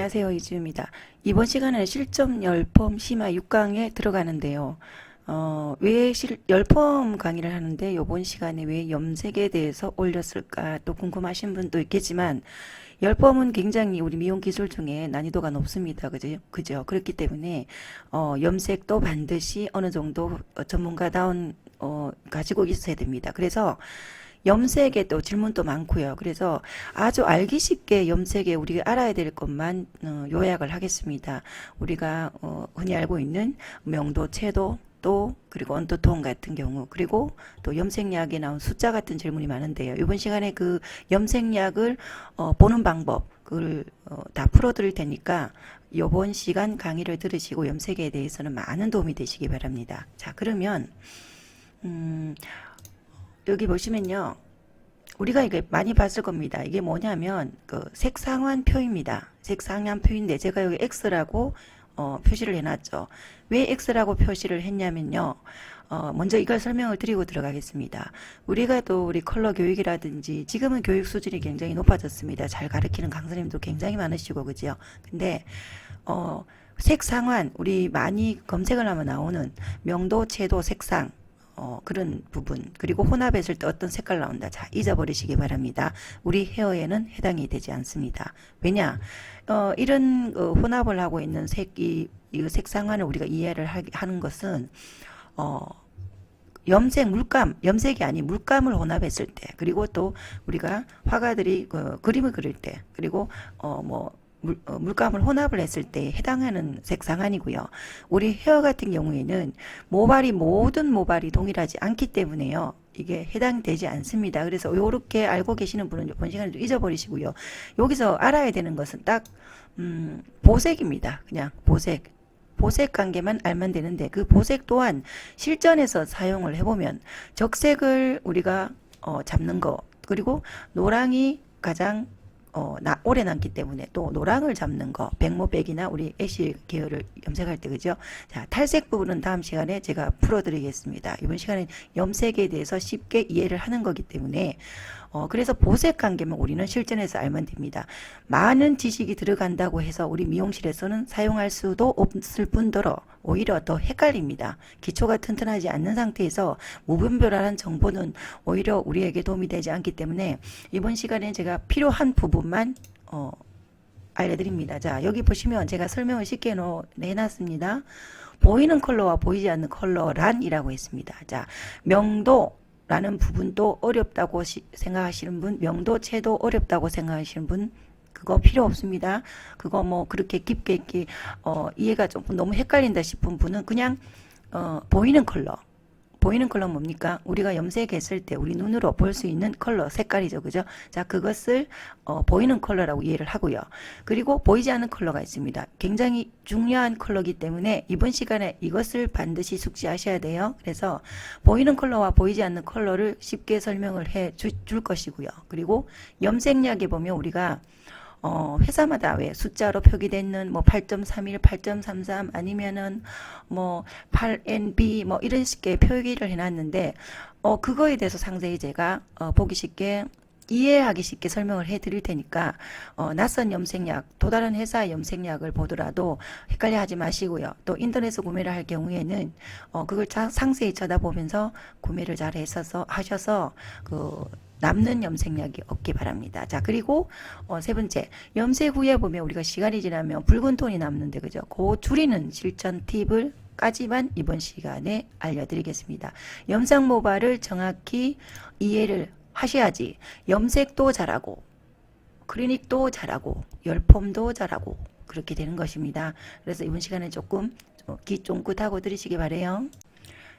안녕하세요. 이주입니다. 이번 시간에는 실점 열펌 심화 6강에 들어가는데요. 왜 열펌 강의를 하는데 이번 시간에 왜 염색에 대해서 올렸을까 또 궁금하신 분도 있겠지만 열펌은 굉장히 우리 미용 기술 중에 난이도가 높습니다. 그죠? 그렇기 때문에 염색도 반드시 어느 정도 전문가다운 가지고 있어야 됩니다. 그래서 염색에 또 질문도 많고요. 그래서 아주 알기 쉽게 염색에 우리가 알아야 될 것만 요약을 하겠습니다. 우리가 흔히 알고 있는 명도, 채도, 또 그리고 언더톤 같은 경우, 그리고 또 염색약에 나온 숫자 같은 질문이 많은데요. 이번 시간에 그 염색약을 보는 방법 그걸 다 풀어드릴 테니까 이번 시간 강의를 들으시고 염색에 대해서는 많은 도움이 되시기 바랍니다. 자, 그러면 여기 보시면요. 우리가 이게 많이 봤을 겁니다. 이게 뭐냐면 그 색상환표입니다. 색상환표인데 제가 여기 X라고 표시를 해놨죠. 왜 X라고 표시를 했냐면요. 먼저 이걸 설명을 드리고 들어가겠습니다. 우리가 또 우리 컬러 교육이라든지 지금은 교육 수준이 굉장히 높아졌습니다. 잘 가르치는 강사님도 굉장히 많으시고 그죠. 근데 색상환 우리 많이 검색을 하면 나오는 명도, 채도, 색상 그런 부분 그리고 혼합했을 때 어떤 색깔 나온다. 자, 잊어버리시기 바랍니다. 우리 헤어에는 해당이 되지 않습니다. 왜냐? 이런 혼합을 하고 있는 이 색상환을 우리가 이해를 하는 것은 염색이 아닌 물감을 혼합했을 때, 그리고 또 우리가 화가들이 그림을 그릴 때, 그리고 물감을 혼합을 했을 때 해당하는 색상환이고요. 우리 헤어 같은 경우에는 모든 모발이 동일하지 않기 때문에요. 이게 해당되지 않습니다. 그래서 이렇게 알고 계시는 분은 이번 시간에 좀 잊어버리시고요. 여기서 알아야 되는 것은 딱 보색입니다. 그냥 보색 관계만 알면 되는데 그 보색 또한 실전에서 사용을 해보면 적색을 우리가 잡는 거, 그리고 노랑이 가장 오래 남기 때문에 또 노랑을 잡는 거, 백모백이나 우리 애쉬 계열을 염색할 때 그죠? 자, 탈색 부분은 다음 시간에 제가 풀어드리겠습니다. 이번 시간에 염색에 대해서 쉽게 이해를 하는 거기 때문에 그래서 보색 관계만 우리는 실전에서 알면 됩니다. 많은 지식이 들어간다고 해서 우리 미용실에서는 사용할 수도 없을 뿐더러 오히려 더 헷갈립니다. 기초가 튼튼하지 않는 상태에서 무분별한 정보는 오히려 우리에게 도움이 되지 않기 때문에 이번 시간에 제가 필요한 부분만 알려드립니다. 자, 여기 보시면 제가 설명을 쉽게 내놨습니다. 보이는 컬러와 보이지 않는 컬러란이라고 했습니다. 자, 명도 라는 부분도 어렵다고 생각하시는 분, 명도, 채도 어렵다고 생각하시는 분, 그거 필요 없습니다. 그거 뭐 그렇게 깊게 이해가 조금 너무 헷갈린다 싶은 분은 그냥 보이는 컬러 뭡니까? 우리가 염색했을 때 우리 눈으로 볼 수 있는 컬러 색깔이죠. 그죠? 자, 그것을 보이는 컬러라고 이해를 하고요. 그리고 보이지 않는 컬러가 있습니다. 굉장히 중요한 컬러이기 때문에 이번 시간에 이것을 반드시 숙지하셔야 돼요. 그래서 보이는 컬러와 보이지 않는 컬러를 쉽게 설명을 해 줄 것이고요. 그리고 염색약에 보면 우리가 회사마다 왜 숫자로 표기되는 뭐 8.31, 8.33 아니면은 뭐 8NB 뭐 이런 식의 표기를 해놨는데 그거에 대해서 상세히 제가 보기 쉽게 이해하기 쉽게 설명을 해 드릴 테니까 낯선 염색약 또 다른 회사의 염색약을 보더라도 헷갈려 하지 마시고요. 또 인터넷에서 구매를 할 경우에는 그걸 상세히 쳐다보면서 구매를 잘 하셔서 남는 염색약이 없기 바랍니다. 자, 그리고 세 번째, 염색 후에 보면 우리가 시간이 지나면 붉은 톤이 남는데 그죠? 그 줄이는 실전 팁을 까지만 이번 시간에 알려드리겠습니다. 염색 모발을 정확히 이해를 하셔야지 염색도 잘하고 클리닉도 잘하고 열펌도 잘하고 그렇게 되는 것입니다. 그래서 이번 시간에 조금 귀 쫑긋하고 들으시기 바래요.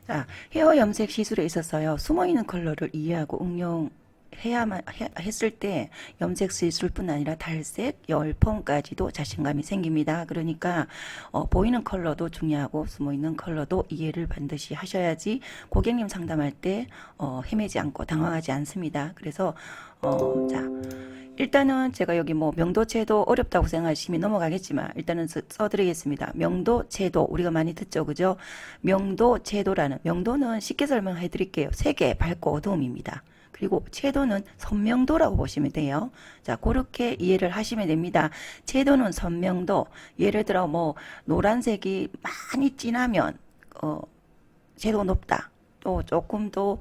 자, 헤어 염색 시술에 있어서요, 숨어있는 컬러를 이해하고 응용해야만 했을 때 염색 시술뿐 아니라 탈색, 열펌까지도 자신감이 생깁니다. 그러니까 보이는 컬러도 중요하고 숨어있는 컬러도 이해를 반드시 하셔야지 고객님 상담할 때 헤매지 않고 당황하지 않습니다. 그래서 자, 일단은 제가 여기 뭐 명도, 채도 어렵다고 생각하시면 넘어가겠지만 일단은 써드리겠습니다. 명도, 채도 우리가 많이 듣죠, 그죠? 명도, 채도라는 명도는 쉽게 설명해 드릴게요. 색의 밝고 어두움입니다. 그리고 채도는 선명도라고 보시면 돼요. 자, 그렇게 이해를 하시면 됩니다. 채도는 선명도. 예를 들어 뭐 노란색이 많이 진하면 채도가 높다. 또 조금 더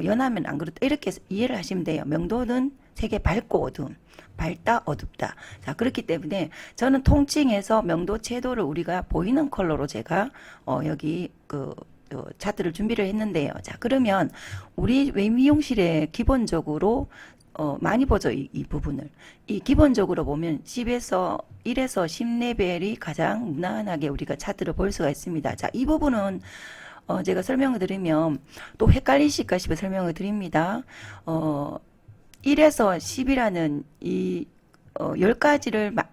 연하면 안 그렇다. 이렇게 이해를 하시면 돼요. 명도는 색이 밝고 어두움. 밝다, 어둡다. 자, 그렇기 때문에 저는 통칭해서 명도, 채도를 우리가 보이는 컬러로 제가 여기 차트를 준비를 했는데요. 자, 그러면 우리 외미용실에 기본적으로 많이 보죠, 이 부분을. 이 기본적으로 보면 10에서 1에서 10레벨이 가장 무난하게 우리가 차트를 볼 수가 있습니다. 자, 이 부분은 제가 설명을 드리면 또 헷갈리실까 싶어 설명을 드립니다. 1에서 10이라는 이 10가지를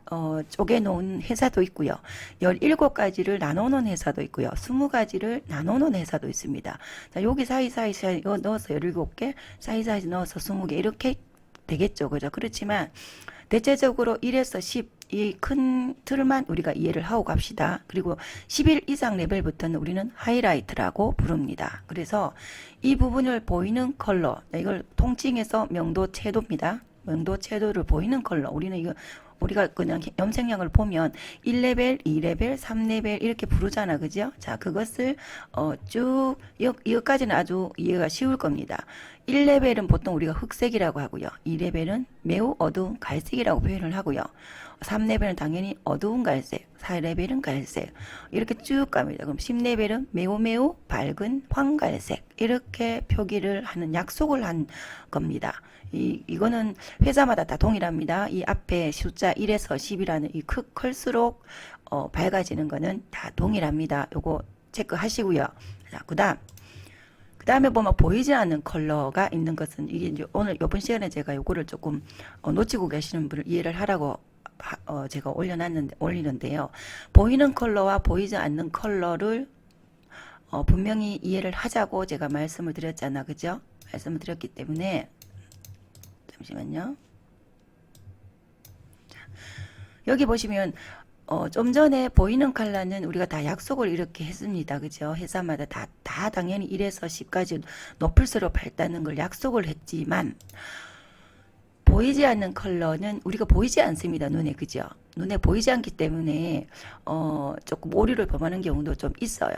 쪼개놓은 회사도 있고요. 17가지를 나눠놓은 회사도 있고요. 20가지를 나눠놓은 회사도 있습니다. 자, 여기 사이사이 넣어서 17개, 사이사이 넣어서 20개 이렇게 되겠죠. 그죠? 그렇지만 대체적으로 1에서 10 이 큰 틀만 우리가 이해를 하고 갑시다. 그리고 11 이상 레벨부터는 우리는 하이라이트라고 부릅니다. 그래서 이 부분을 보이는 컬러, 이걸 통칭해서 명도 채도입니다. 명도 채도를 보이는 컬러. 우리가 그냥 염색량을 보면 1레벨, 2레벨, 3레벨 이렇게 부르잖아. 그죠? 자, 그것을 쭉 여기까지는 아주 이해가 쉬울 겁니다. 1레벨은 보통 우리가 흑색이라고 하고요. 2레벨은 매우 어두운 갈색이라고 표현을 하고요. 3레벨은 당연히 어두운 갈색, 4레벨은 갈색 이렇게 쭉 갑니다. 그럼 10레벨은 매우 밝은 황갈색 이렇게 표기를 하는 약속을 한 겁니다. 이거는 회사마다 다 동일합니다. 이 앞에 숫자 1에서 10이라는 이 클수록 밝아지는 거는 다 동일합니다. 요거 체크하시고요. 자, 그 다음에 보면 보이지 않는 컬러가 있는 것은 이게 이제 오늘 이번 시간에 제가 요거를 조금 놓치고 계시는 분을 이해를 하라고 제가 올리는데요. 보이는 컬러와 보이지 않는 컬러를 분명히 이해를 하자고 제가 말씀을 드렸잖아. 그죠? 말씀을 드렸기 때문에 잠시만요. 자, 여기 보시면 좀 전에 보이는 컬러는 우리가 다 약속을 이렇게 했습니다. 그죠? 회사마다 다 당연히 1에서 10까지 높을수록 밝다는 걸 약속을 했지만 보이지 않는 컬러는 우리가 보이지 않습니다. 눈에. 그죠? 눈에 보이지 않기 때문에 조금 오류를 범하는 경우도 좀 있어요.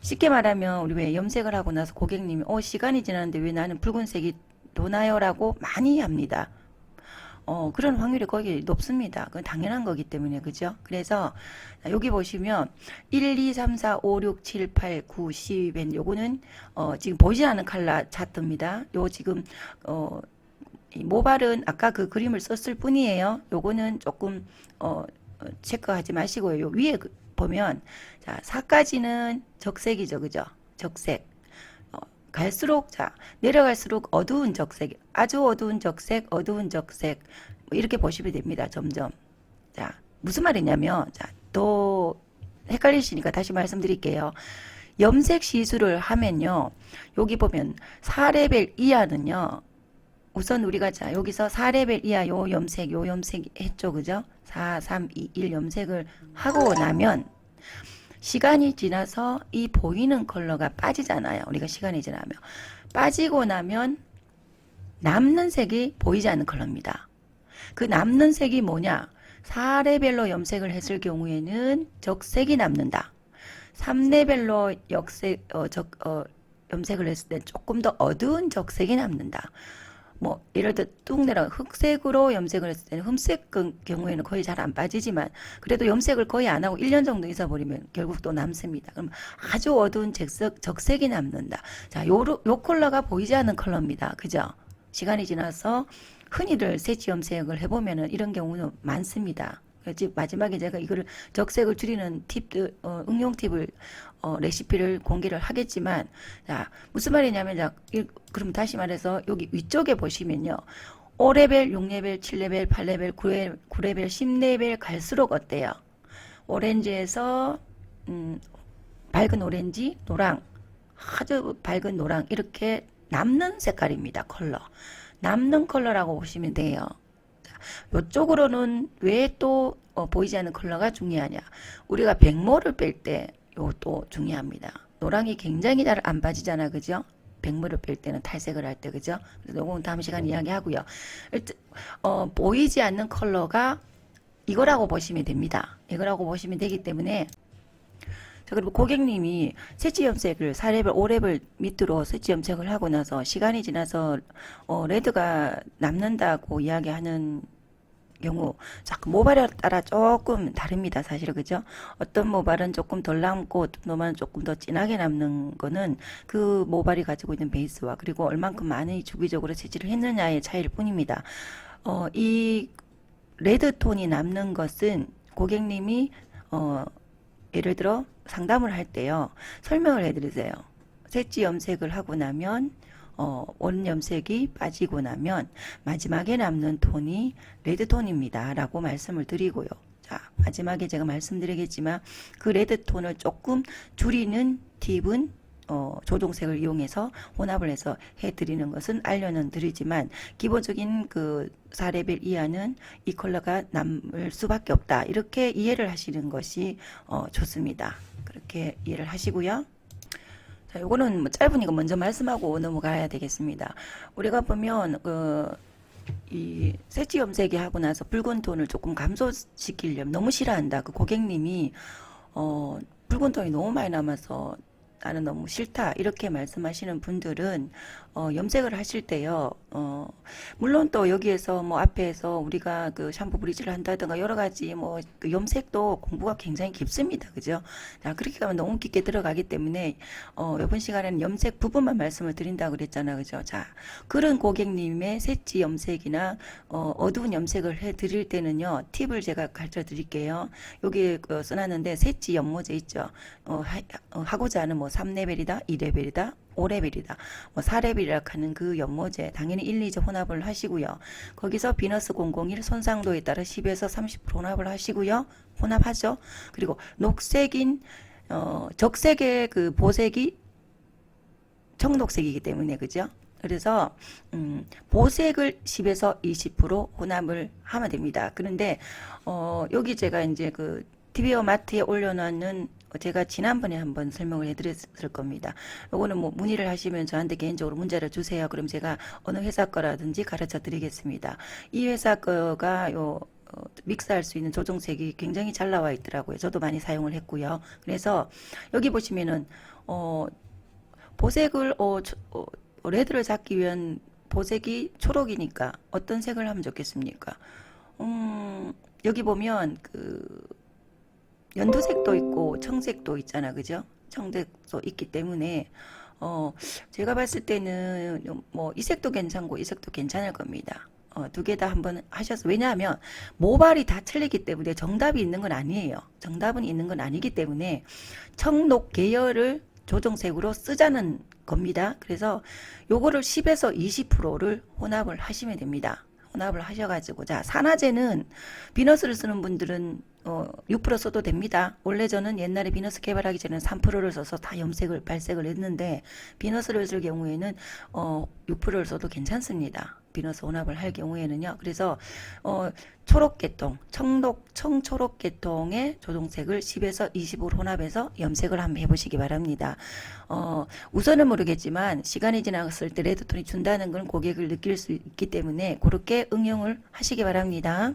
쉽게 말하면 우리 왜 염색을 하고 나서 고객님이 시간이 지났는데 왜 나는 붉은색이 도나요? 라고 많이 합니다. 그런 확률이 거의 높습니다. 그건 당연한 거기 때문에. 그죠? 그래서 여기 보시면 1, 2, 3, 4, 5, 6, 7, 8, 9, 10엔 요거는 지금 보이지 않는 컬러 차트입니다. 요 지금 이 모발은 아까 그 그림을 썼을 뿐이에요. 요거는 조금 체크하지 마시고요. 요 위에 보면 자 4까지는 적색이죠. 그죠? 적색. 갈수록 자 내려갈수록 어두운 적색, 아주 어두운 적색, 어두운 적색 뭐 이렇게 보시면 됩니다. 점점. 자 무슨 말이냐면 또 헷갈리시니까 다시 말씀드릴게요. 염색 시술을 하면요. 여기 보면 4레벨 이하는요. 우선 우리가 자 여기서 4레벨 이하 요 염색 했죠. 그죠? 4, 3, 2, 1 염색을 하고 나면 시간이 지나서 이 보이는 컬러가 빠지잖아요. 우리가 시간이 지나면 빠지고 나면 남는 색이 보이지 않는 컬러입니다. 그 남는 색이 뭐냐? 4레벨로 염색을 했을 경우에는 적색이 남는다. 3레벨로 염색을 했을 때 조금 더 어두운 적색이 남는다. 뭐 예를 들어 뚱내랑 흑색으로 염색을 했을 때는 흑색 경우에는 거의 잘 안 빠지지만 그래도 염색을 거의 안 하고 1년 정도 있어버리면 결국 또 남습니다. 그럼 아주 어두운 적색이 남는다. 자, 요 컬러가 보이지 않는 컬러입니다. 그죠? 시간이 지나서 흔히들 세치 염색을 해보면은 이런 경우는 많습니다. 마지막에 제가 이거를 적색을 줄이는 팁들, 응용 팁을, 레시피를 공개를 하겠지만, 자, 무슨 말이냐면, 자, 그럼 다시 말해서 여기 위쪽에 보시면요. 5레벨, 6레벨, 7레벨, 8레벨, 9레벨, 10레벨 갈수록 어때요? 오렌지에서, 밝은 오렌지, 노랑, 아주 밝은 노랑, 이렇게 남는 색깔입니다. 컬러. 남는 컬러라고 보시면 돼요. 이쪽으로는 왜 또 보이지 않는 컬러가 중요하냐? 우리가 백모를 뺄 때 요것도 중요합니다. 노랑이 굉장히 잘 안 빠지잖아. 그죠? 백물을 뺄 때는 탈색을 할 때, 그죠? 그래서 요건 다음 시간 이야기하고요. 보이지 않는 컬러가 이거라고 보시면 됩니다. 이거라고 보시면 되기 때문에 자, 그리고 고객님이 색지 염색을 4레벨, 5레벨 밑으로 색지 염색을 하고 나서 시간이 지나서 레드가 남는다고 이야기하는 경우 자꾸 모발에 따라 조금 다릅니다. 사실은 그죠? 어떤 모발은 조금 덜 남고 어떤 모발은 조금 더 진하게 남는 거는 그 모발이 가지고 있는 베이스와 그리고 얼만큼 많이 주기적으로 채취를 했느냐의 차이일 뿐입니다. 이 레드 톤이 남는 것은 고객님이 예를 들어 상담을 할 때요. 설명을 해드리세요. 색지 염색을 하고 나면 원 염색이 빠지고 나면 마지막에 남는 톤이 레드 톤입니다. 라고 말씀을 드리고요. 자, 마지막에 제가 말씀드리겠지만 그 레드 톤을 조금 줄이는 팁은 조동색을 이용해서 혼합을 해서 해드리는 것은 알려는 드리지만 기본적인 그 4레벨 이하는 이 컬러가 남을 수밖에 없다. 이렇게 이해를 하시는 것이 좋습니다. 그렇게 이해를 하시고요. 자, 요거는 뭐 짧으니까 먼저 말씀하고 넘어가야 되겠습니다. 우리가 보면 이 색지 염색이 하고 나서 붉은 톤을 조금 감소시키려면 너무 싫어한다. 그 고객님이 붉은 톤이 너무 많이 남아서 나는 너무 싫다 이렇게 말씀하시는 분들은 염색을 하실 때요. 물론 또 여기에서 뭐 앞에서 우리가 그 샴푸 브리지를 한다든가 여러 가지 뭐그 염색도 공부가 굉장히 깊습니다. 그죠? 자, 그렇게 가면 너무 깊게 들어가기 때문에 이번 시간에는 염색 부분만 말씀을 드린다고 그랬잖아요. 그죠? 자, 그런 고객님의 색지 염색이나 어두운 염색을 해 드릴 때는요. 팁을 제가 가르쳐 드릴게요. 여기 써놨는데 색지 연모제 있죠. 하고자 하는 뭐 3레벨이다, 2레벨이다, 5레벨이다, 뭐 4레벨이라 하는 그 연모제 당연히 1, 2제 혼합을 하시고요. 거기서 비너스 001 손상도에 따라 10에서 30% 혼합을 하시고요. 혼합하죠. 그리고 녹색인 적색의 그 보색이 청록색이기 때문에 그죠? 그래서 보색을 10에서 20% 혼합을 하면 됩니다. 그런데 여기 제가 이제 그 TV어 마트에 올려놓는 제가 지난번에 한번 설명을 해드렸을 겁니다. 요거는 뭐 문의를 하시면 저한테 개인적으로 문자를 주세요. 그럼 제가 어느 회사 거라든지 가르쳐 드리겠습니다. 이 회사 거가 믹스할 수 있는 조정색이 굉장히 잘 나와 있더라고요. 저도 많이 사용을 했고요. 그래서 여기 보시면은 보색을 레드를 잡기 위한 보색이 초록이니까 어떤 색을 하면 좋겠습니까? 여기 보면 그 연두색도 있고 청색도 있잖아, 그죠? 청색도 있기 때문에 제가 봤을 때는 뭐 이 색도 괜찮고 이 색도 괜찮을 겁니다. 두 개 다 한번 하셔서 왜냐하면 모발이 다 틀리기 때문에 정답이 있는 건 아니에요. 정답은 있는 건 아니기 때문에 청록 계열을 조정색으로 쓰자는 겁니다. 그래서 요거를 10에서 20%를 혼합을 하시면 됩니다. 혼합을 하셔가지고 자 산화제는 비너스를 쓰는 분들은 6% 써도 됩니다. 원래 저는 옛날에 비너스 개발하기 전에 3%를 써서 다 염색을 발색을 했는데 비너스를 쓸 경우에는 6%를 써도 괜찮습니다. 비너스 혼합을 할 경우에는요. 그래서 초록계통, 청초록계통의 조동색을 10에서 20으로 혼합해서 염색을 한번 해보시기 바랍니다. 우선은 모르겠지만 시간이 지났을 때 레드톤이 준다는 건 고객을 느낄 수 있기 때문에 그렇게 응용을 하시기 바랍니다.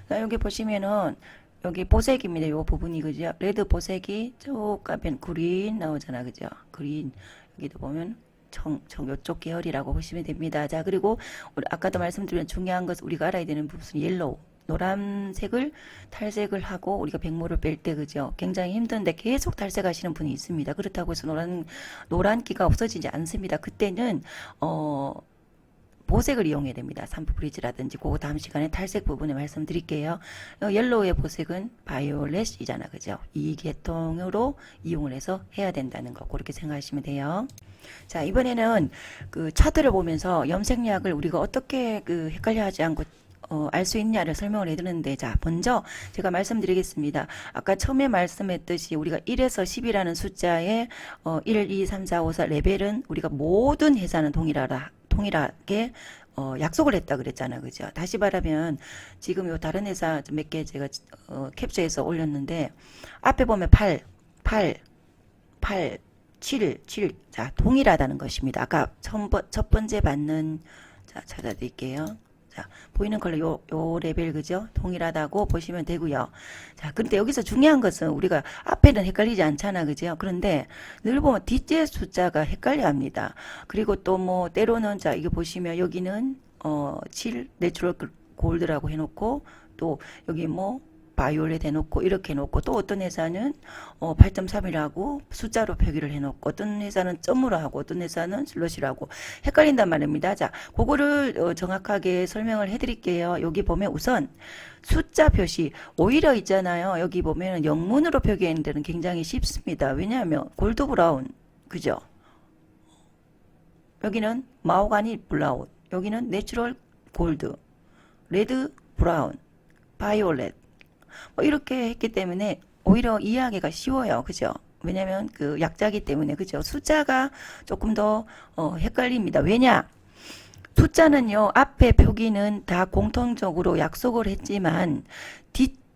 자, 여기 보시면은 여기 보색입니다. 요 부분이 그죠? 레드 보색이 쭉 가면 그린 나오잖아, 그죠? 그린 여기도 보면 요쪽 계열이라고 보시면 됩니다. 자, 그리고 아까도 말씀드린 중요한 것은 우리가 알아야 되는 부분은 옐로우. 노란색을 탈색을 하고 우리가 백모를 뺄 때 그죠? 굉장히 힘든데 계속 탈색하시는 분이 있습니다. 그렇다고 해서 노란기가 없어지지 않습니다. 그때는 보색을 이용해야 됩니다. 산프 브리즈라든지 그거 다음 시간에 탈색 부분에 말씀드릴게요. 옐로우의 보색은 바이올렛이잖아, 그죠? 이 계통으로 이용을 해서 해야 된다는 거 그렇게 생각하시면 돼요. 자, 이번에는 그 차트를 보면서 염색약을 우리가 어떻게 그 헷갈려하지 않고 알 수 있냐를 설명을 해드렸는데 자 먼저 제가 말씀드리겠습니다. 아까 처음에 말씀했듯이 우리가 1에서 10이라는 숫자에 1, 2, 3, 4, 5, 4 레벨은 우리가 모든 회사는 동일하게 약속을 했다 그랬잖아, 그죠? 다시 말하면 지금 요 다른 회사 몇 개 제가 캡처해서 올렸는데 앞에 보면 8, 7. 자, 동일하다는 것입니다. 아까 첫 번째 받는, 자, 찾아드릴게요. 자, 보이는 컬러 요 레벨, 그죠? 동일하다고 보시면 되고요. 자, 그런데 여기서 중요한 것은 우리가 앞에는 헷갈리지 않잖아, 그죠? 그런데 늘 보면 뒷째 숫자가 헷갈려 합니다. 그리고 또 뭐, 때로는, 자, 이거 보시면 여기는, 7, 내추럴 골드라고 해놓고, 또 여기 뭐, 바이올렛 해놓고 이렇게 해놓고, 또 어떤 회사는 8.3이라고 숫자로 표기를 해놓고, 어떤 회사는 점으로 하고 어떤 회사는 슬롯이라고 하고 헷갈린단 말입니다. 자, 그거를 정확하게 설명을 해드릴게요. 여기 보면 우선 숫자 표시, 오히려 있잖아요. 여기 보면 영문으로 표기하는 데는 굉장히 쉽습니다. 왜냐하면 골드 브라운, 그죠? 여기는 마호가니 브라운, 여기는 내추럴 골드, 레드 브라운, 바이올렛, 뭐 이렇게 했기 때문에 오히려 이해하기가 쉬워요. 그죠? 왜냐면 그 약자기 때문에, 그죠? 숫자가 조금 더 헷갈립니다. 왜냐? 숫자는요, 앞에 표기는 다 공통적으로 약속을 했지만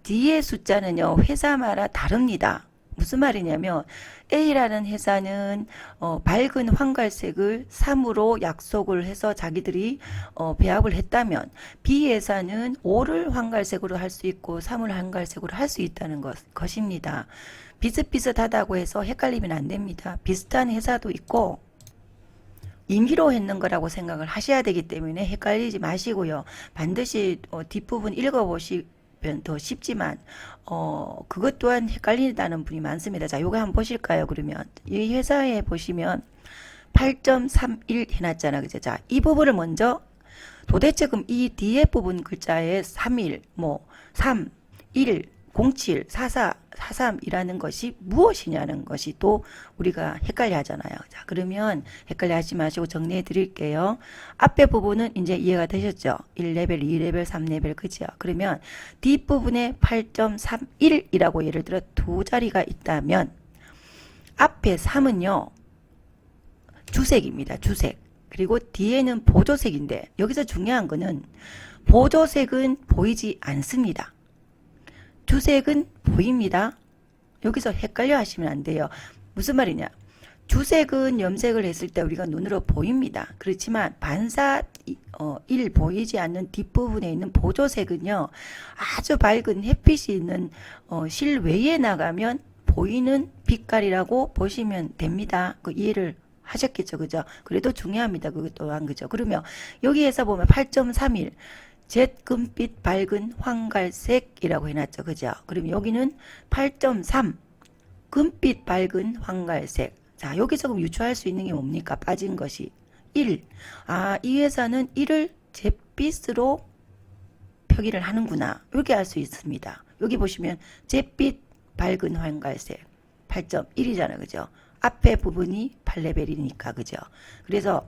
뒤에 숫자는요, 회사마다 다릅니다. 무슨 말이냐면 A라는 회사는 밝은 황갈색을 3으로 약속을 해서 자기들이 배합을 했다면 B 회사는 5를 황갈색으로 할 수 있고 3을 황갈색으로 할 수 있다는 것입니다. 비슷비슷하다고 해서 헷갈리면 안 됩니다. 비슷한 회사도 있고 임의로 했는 거라고 생각을 하셔야 되기 때문에 헷갈리지 마시고요. 반드시 뒷부분 읽어보시면 더 쉽지만 그것 또한 헷갈린다는 분이 많습니다. 자, 요거 한번 보실까요? 그러면 이 회사에 보시면 8.31 해놨잖아, 그죠? 자, 이 부분을 먼저 도대체 그럼 이 뒤에 부분 글자에 31, 뭐 3, 1, 07, 44, 43이라는 것이 무엇이냐는 것이 또 우리가 헷갈려 하잖아요. 자, 그러면 헷갈려 하지 마시고 정리해 드릴게요. 앞에 부분은 이제 이해가 되셨죠? 1레벨, 2레벨, 3레벨, 그죠? 그러면 뒷부분에 8.31이라고 예를 들어 두 자리가 있다면 앞에 3은요, 주색입니다. 주색. 그리고 뒤에는 보조색인데 여기서 중요한 거는 보조색은 보이지 않습니다. 주색은 보입니다. 여기서 헷갈려 하시면 안 돼요. 무슨 말이냐? 주색은 염색을 했을 때 우리가 눈으로 보입니다. 그렇지만 반사 1 보이지 않는 뒷부분에 있는 보조색은요, 아주 밝은 햇빛이 있는 실외에 나가면 보이는 빛깔이라고 보시면 됩니다. 그 이해를 하셨겠죠, 그죠? 그래도 중요합니다. 그것 또한, 그죠? 그러면 여기에서 보면 8.31 잿금빛 밝은 황갈색이라고 해놨죠. 그죠? 그럼 여기는 8.3 금빛 밝은 황갈색. 자, 여기서 그럼 유추할 수 있는 게 뭡니까? 빠진 것이 1. 아, 이 회사는 1을 잿빛으로 표기를 하는구나. 이렇게 알 수 있습니다. 여기 보시면 잿빛 밝은 황갈색 8.1이잖아요. 그죠? 앞에 부분이 8레벨이니까, 그죠? 그래서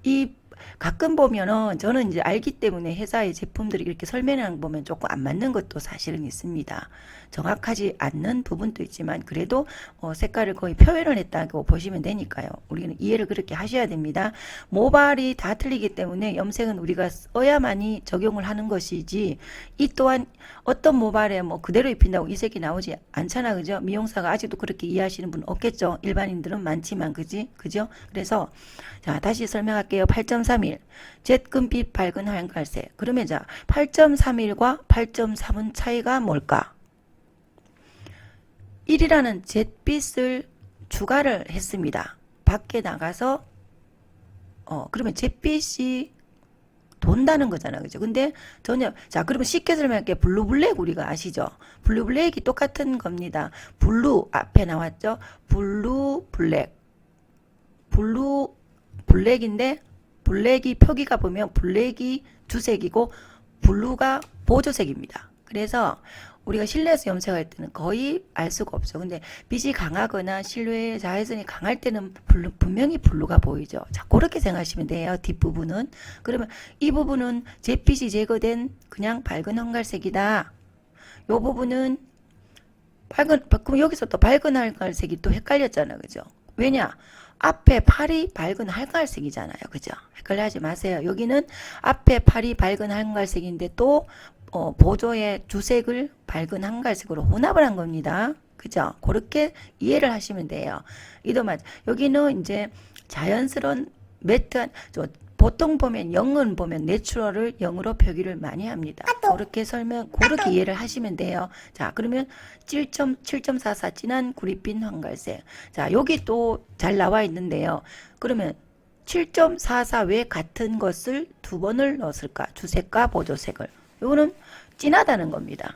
이 가끔 보면은 저는 이제 알기 때문에 회사의 제품들이 이렇게 설명하는 거 보면 조금 안 맞는 것도 사실은 있습니다. 정확하지 않는 부분도 있지만 그래도 색깔을 거의 표현을 했다고 보시면 되니까요. 우리는 이해를 그렇게 하셔야 됩니다. 모발이 다 틀리기 때문에 염색은 우리가 써야만이 적용을 하는 것이지 이 또한 어떤 모발에 뭐 그대로 입힌다고 이 색이 나오지 않잖아, 그죠? 미용사가 아직도 그렇게 이해하시는 분 없겠죠. 일반인들은 많지만, 그죠? 그래서 자, 다시 설명할게요. 8.31 잿금빛 밝은 하얀갈색. 그러면 자, 8.31과 8.3은 차이가 뭘까? 1이라는 잿빛을 추가를 했습니다. 밖에 나가서 그러면 잿빛이 돈다는 거잖아, 그죠? 근데 전혀, 자, 그러면 쉽게 설명할게요. 블루블랙 우리가 아시죠? 블루블랙이 똑같은 겁니다. 블루 앞에 나왔죠? 블루블랙. 블랙인데 블랙이 표기가 보면 블랙이 주색이고 블루가 보조색입니다. 그래서 우리가 실내에서 염색할 때는 거의 알 수가 없죠. 근데 빛이 강하거나 실외의 자외선이 강할 때는 분명히 블루가 보이죠. 자, 그렇게 생각하시면 돼요. 뒷부분은. 그러면 이 부분은 잿빛이 제거된 그냥 밝은 황갈색이다. 이 부분은 그럼 여기서 또 밝은 황갈색이 또 헷갈렸잖아, 그죠? 왜냐? 앞에 팔이 밝은 할갈색이잖아요. 그죠? 헷갈려 하지 마세요. 여기는 앞에 팔이 밝은 할갈색인데 또 보조의 주색을 밝은 한갈색으로 혼합을 한 겁니다. 그죠? 그렇게 이해를 하시면 돼요. 이도 맞. 여기는 이제 자연스러운 매트한 보통 보면 영은 보면 내추럴을 영어로 표기를 많이 합니다. 그렇게 그렇게 이해를 하시면 돼요. 자, 그러면 7.44 진한 구릿빛 황갈색. 자, 여기 또 잘 나와 있는데요. 그러면 7.44 왜 같은 것을 두 번을 넣었을까? 주색과 보조색을. 이거는 진하다는 겁니다.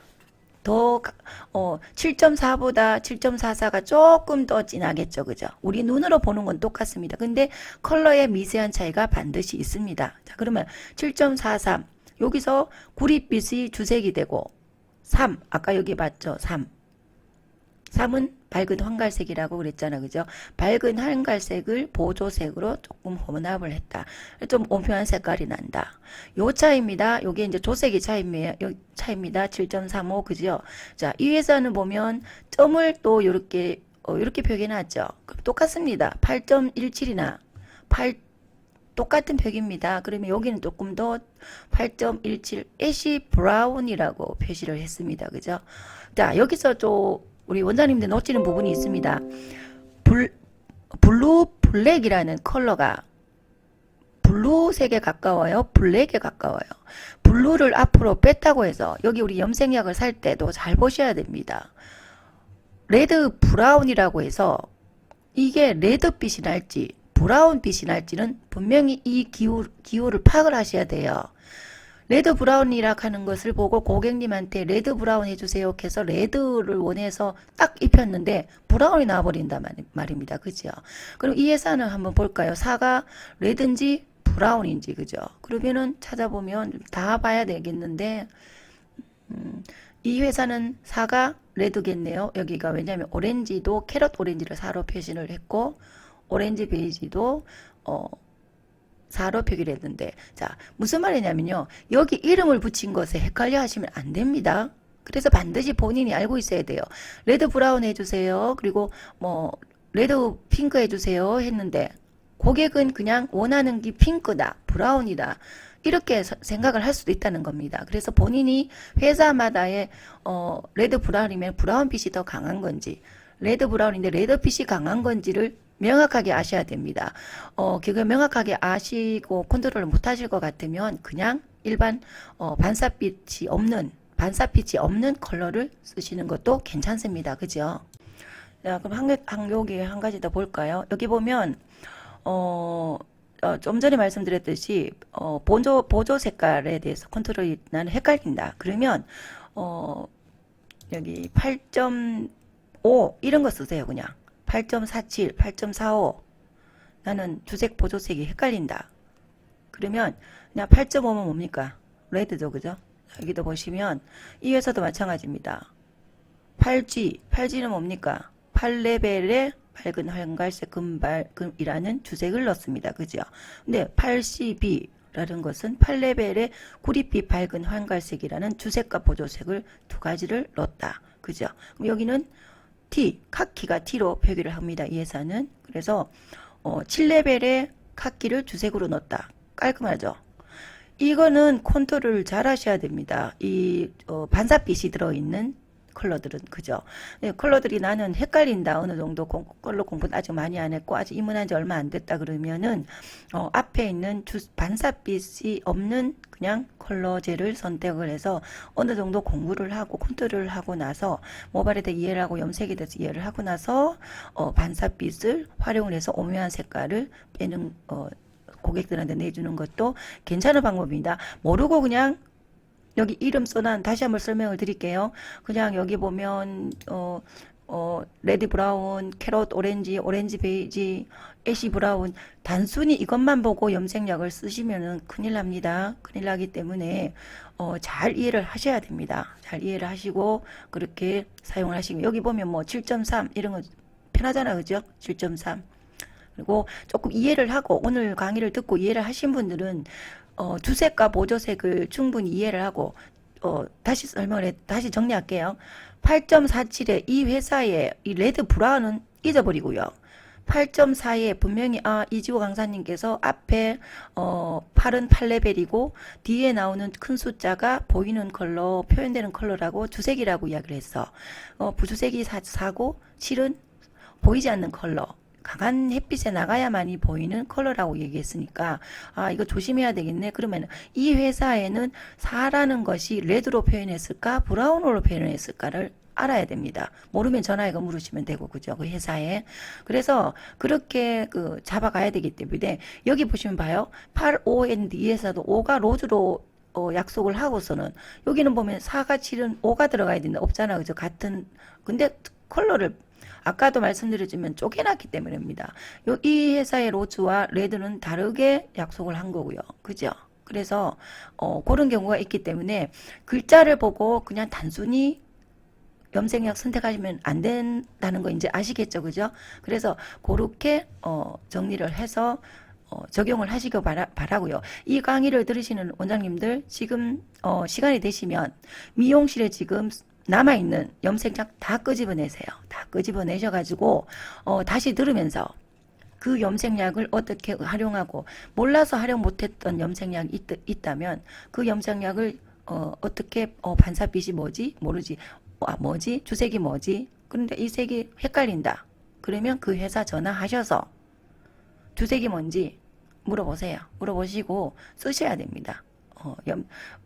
7.4보다 7.44가 조금 더 진하겠죠. 그죠? 우리 눈으로 보는 건 똑같습니다. 근데 컬러의 미세한 차이가 반드시 있습니다. 자, 그러면 7.43. 여기서 구릿빛이 주색이 되고, 3. 아까 여기 봤죠? 3. 3은 밝은 황갈색이라고 그랬잖아. 그죠? 밝은 황갈색을 보조색으로 조금 혼합을 했다. 좀 온표한 색깔이 난다. 요 차이입니다. 요게 이제 조색이 차이입니다. 7.35. 그죠? 자, 이 회사는 보면 점을 또 요렇게, 요렇게 표기해놨죠. 똑같습니다. 8.17이나 똑같은 표기입니다. 그러면 여기는 조금 더 8.17 애쉬 브라운이라고 표시를 했습니다. 그죠? 자, 여기서 좀 우리 원장님들 놓치는 부분이 있습니다. 블루 블랙이라는 컬러가 블루색에 가까워요? 블랙에 가까워요? 블루를 앞으로 뺐다고 해서 여기 우리 염색약을 살 때도 잘 보셔야 됩니다. 레드 브라운이라고 해서 이게 레드빛이 날지 브라운빛이 날지는 분명히 이 기호를 파악을 하셔야 돼요. 레드 브라운이라 하는 것을 보고 고객님한테 레드 브라운 해주세요 해서 레드를 원해서 딱 입혔는데 브라운이 나와버린단 말입니다. 그죠? 그럼 이 회사는 한번 볼까요? 사가 레드인지 브라운인지. 그죠? 그러면은 찾아보면 다 봐야 되겠는데 이 회사는 사가 레드겠네요. 여기가 왜냐하면 오렌지도 캐럿 오렌지를 사로 표시를 했고 오렌지 베이지도 4로 표기를 했는데, 자, 무슨 말이냐면요. 여기 이름을 붙인 것에 헷갈려 하시면 안 됩니다. 그래서 반드시 본인이 알고 있어야 돼요. 레드 브라운 해주세요. 그리고 레드 핑크 해주세요 했는데, 고객은 그냥 원하는 게 핑크다, 브라운이다. 이렇게 생각을 할 수도 있다는 겁니다. 그래서 본인이 회사마다의, 레드 브라운이면 브라운빛이 더 강한 건지, 레드 브라운인데 레드빛이 강한 건지를 명확하게 아셔야 됩니다. 그걸 명확하게 아시고 컨트롤을 못 하실 것 같으면 그냥 일반 반사빛이 없는 컬러를 쓰시는 것도 괜찮습니다. 그죠? 자, 그럼 여기 한 가지 더 볼까요? 여기 보면 좀 전에 말씀드렸듯이 보조 색깔에 대해서 컨트롤이 나는 헷갈린다. 그러면 여기 8.5 이런 거 쓰세요. 그냥 8.47, 8.45 나는 주색 보조색이 헷갈린다. 그러면 그냥 8.5면 뭡니까? 레드죠. 그죠? 여기도 보시면 이 회사도 마찬가지입니다. 8G는 뭡니까? 8레벨의 밝은 황갈색 금이라는 주색을 넣습니다. 그죠? 근데 8CB라는 것은 8레벨의 구릿빛 밝은 황갈색이라는 주색과 보조색을 두 가지를 넣었다. 그죠? 그럼 여기는 T, 카키가 T로 표기를 합니다. 이 회사는. 그래서 7레벨의 카키를 주색으로 넣었다. 깔끔하죠? 이거는 컨트롤을 잘 하셔야 됩니다. 이 반사빛이 들어있는 컬러들은. 그죠? 네, 컬러들이 나는 헷갈린다. 어느 정도 컬러 공부는 아직 많이 안 했고 아직 입문한 지 얼마 안 됐다 그러면은 앞에 있는 반사빛이 없는 그냥 컬러제를 선택을 해서 어느 정도 공부를 하고 컨트롤을 하고 나서 모발에 대해 이해를 하고 염색에 대해서 이해를 하고 나서 반사빛을 활용을 해서 오묘한 색깔을 빼는 고객들한테 내주는 것도 괜찮은 방법입니다. 모르고 그냥 여기 이름 써난 다시 한번 설명을 드릴게요. 그냥 여기 보면 레드 브라운, 캐럿 오렌지, 오렌지 베이지, 애쉬 브라운 단순히 이것만 보고 염색약을 쓰시면은 큰일 납니다. 큰일 나기 때문에 잘 이해를 하셔야 됩니다. 잘 이해를 하시고 그렇게 사용을 하시고 여기 보면 뭐 7.3 이런 거 편하잖아. 그죠? 7.3 그리고 조금 이해를 하고 오늘 강의를 듣고 이해를 하신 분들은 주색과 보조색을 충분히 이해를 하고 다시 정리할게요. 8.47의 이 회사의 이 레드 브라운은 잊어버리고요. 8.4에 분명히 이지호 강사님께서 앞에 팔은 8레벨이고 뒤에 나오는 큰 숫자가 보이는 컬러 표현되는 컬러라고 주색이라고 이야기를 했어. 부주색이 4고 실은 보이지 않는 컬러. 강한 햇빛에 나가야만이 보이는 컬러라고 얘기했으니까 이거 조심해야 되겠네. 그러면 이 회사에는 4라는 것이 레드로 표현했을까 브라운으로 표현했을까를 알아야 됩니다. 모르면 전화해서 물으시면 되고 그죠? 그 회사에. 그래서 그렇게 잡아가야 되기 때문에 여기 보시면 봐요. 8, 5&D에서도 5가 로즈로 약속을 하고서는 여기는 보면 4가 7은 5가 들어가야 된다. 없잖아. 그죠? 같은 근데 컬러를 아까도 말씀드렸지만 쪼개놨기 때문입니다. 이 회사의 로즈와 레드는 다르게 약속을 한 거고요. 그죠? 그래서 그런 경우가 있기 때문에 글자를 보고 그냥 단순히 염색약 선택하시면 안 된다는 거 이제 아시겠죠? 그죠? 그래서 그렇게 정리를 해서 적용을 하시길 바라고요. 이 강의를 들으시는 원장님들 지금 시간이 되시면 미용실에 지금 남아있는 염색약 다 끄집어내세요. 다 끄집어내셔가지고 다시 들으면서 그 염색약을 어떻게 활용하고 몰라서 활용 못했던 염색약이 있다면 그 염색약을 어떻게 반사빛이 뭐지? 모르지. 뭐지? 주색이 뭐지? 그런데 이 색이 헷갈린다. 그러면 그 회사 전화하셔서 주색이 뭔지 물어보세요. 물어보시고 쓰셔야 됩니다.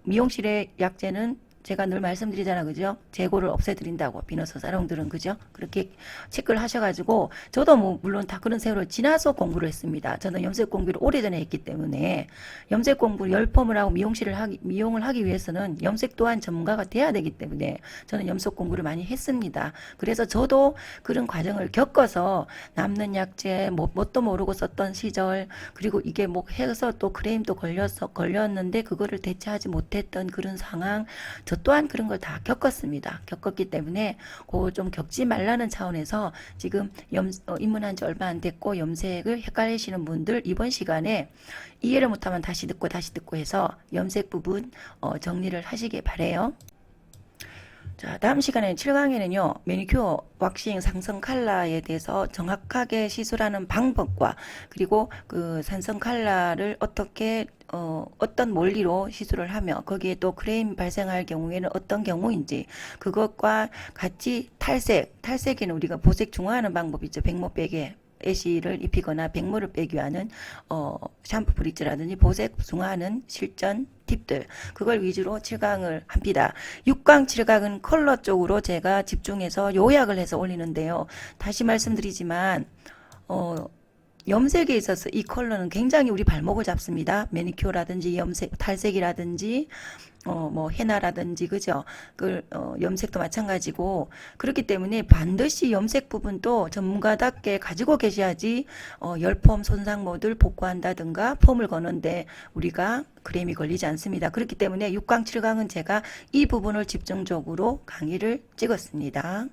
미용실의 약제는 제가 늘 말씀드리잖아, 그죠? 재고를 없애드린다고, 비너스 사롱들은, 그죠? 그렇게 체크를 하셔가지고, 저도 물론 다 그런 세월을 지나서 공부를 했습니다. 저는 염색 공부를 오래전에 했기 때문에, 염색 공부 열펌을 하고 미용을 하기 위해서는 염색 또한 전문가가 돼야 되기 때문에, 저는 염색 공부를 많이 했습니다. 그래서 저도 그런 과정을 겪어서, 남는 약제, 뭣도 모르고 썼던 시절, 그리고 이게 해서 또 크레임도 걸렸는데, 그거를 대체하지 못했던 그런 상황, 저 또한 그런 걸 다 겪었습니다. 겪었기 때문에 그거 좀 겪지 말라는 차원에서 지금 입문한 지 얼마 안 됐고 염색을 헷갈리시는 분들 이번 시간에 이해를 못하면 다시 듣고 해서 염색 부분 정리를 하시길 바래요. 자, 다음 시간에 7강에는요, 매니큐어, 왁싱, 상성 칼라에 대해서 정확하게 시술하는 방법과, 그리고 그 산성 칼라를 어떻게, 어떤 원리로 시술을 하며, 거기에 또 크레임 발생할 경우에는 어떤 경우인지, 그것과 같이 탈색에는 우리가 보색 중화하는 방법이 있죠. 백모 빼게. 애쉬를 입히거나 백모를 빼기 위한 샴푸 브릿지라든지 보색 중화하는 실전 팁들 그걸 위주로 7강을 합니다. 6강 7강은 컬러 쪽으로 제가 집중해서 요약을 해서 올리는데요. 다시 말씀드리지만 염색에 있어서 이 컬러는 굉장히 우리 발목을 잡습니다. 매니큐어라든지 염색, 탈색이라든지 헤나라든지, 그죠? 염색도 마찬가지고, 그렇기 때문에 반드시 염색 부분도 전문가답게 가지고 계셔야지, 열펌 손상모들 복구한다든가, 펌을 거는데 우리가 크레임이 걸리지 않습니다. 그렇기 때문에 6강, 7강은 제가 이 부분을 집중적으로 강의를 찍었습니다.